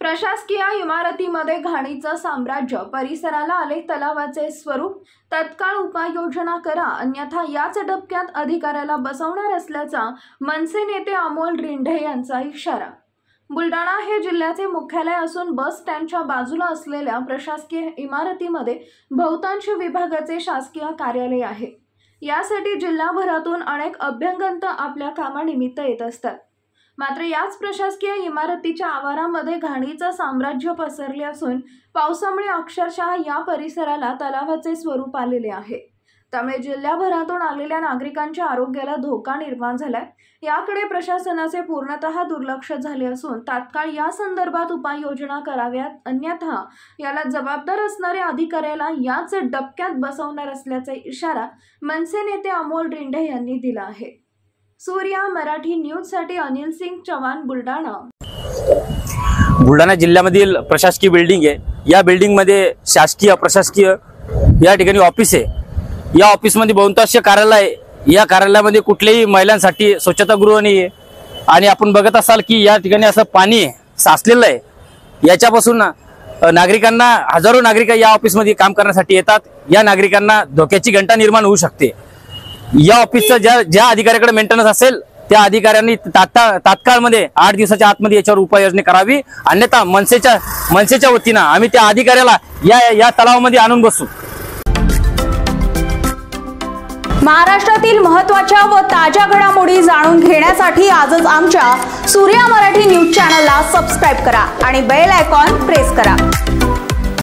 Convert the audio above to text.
प्रशासकीय इमारतीमध्ये घाणीचं साम्राज्य, परिसराला आले तलावाचे स्वरूप, तत्काळ उपाययोजना करा अन्यथा याच डबक्यात अधिकाऱ्याला बसवणार असल्याचा मनसे नेते अमोल रिंढे यांचा इशारा। बुलढाणा हे जिल्ह्याचे मुख्यालय असून बस स्टँडच्या बाजूला असलेल्या प्रशासकीय इमारतीमध्ये बहुतांश विभागाचे शासकीय कार्यालय आहे। यासाठी जिल्हाभरातून अनेक अभ्यंगत आपल्या कामानिमित्त येत असतात। मात्र याच प्रशासकीय इमारतीच्या आवारामध्ये घाणीचं साम्राज्य पसरले असून पावसामुळे अक्षरशः या परिसराला तलावाचे स्वरूप आलेले आहे। त्यामुळे जिल्ह्याभरातून आलेल्या नागरिकांच्या आरोग्याला धोका निर्माण झालाय। याकडे प्रशासनाचे पूर्णतः दुर्लक्ष झाले असून तात्काळ या संदर्भात उपाययोजना कराव्यात अन्यथा याला जबाबदार असणाऱ्या अधिकाऱ्याला याच डबक्यात बसवणार असल्याचा इशारा मनसे नेते अमोल रिंढे यांनी दिला आहे। सूर्या मराठी न्यूज साठी अनिल सिंग चव्हाण, बुलढाणा। बुलढाणा जिल्ह्यामधील प्रशासकीय बिल्डिंग आहे। या बिल्डिंग मध्ये शासकीय प्रशासकीय या ठिकाणी ऑफिस आहे। या ऑफिस मध्ये बहुतांश कार्यालय आहे। या कार्यालयामध्ये कुठल्याही महिलांसाठी स्वच्छतागृह नाही आहे आणि आपण बघत असाल की या ठिकाणी असं पाणी साचलेलं आहे। याच्यापासून नागरिकांना हजारो नागरिक या ऑफिस मध्ये काम करण्यासाठी येतात। या नागरिकांना धोक्याची घंटा निर्माण होऊ शकते। या ऑफिसचा ज्या अधिकाऱ्याकडे मेंटेनन्स असेल त्या अधिकाऱ्यांनी तात्काळ मध्ये 8 दिवसाच्या आतमध्ये याच्यावर उपाययोजना करावी अन्यथा मनसेच्या वतीने आम्ही त्या अधिकाऱ्याला या तलावामध्ये आणून बसू। महाराष्ट्रातील महत्त्वाच्या व ताज्या घडामोडी जाणून घेण्यासाठी आजच आमच्या सूर्या मराठी न्यूज चॅनलला सबस्क्राइब करा आणि बेल आयकॉन प्रेस करा।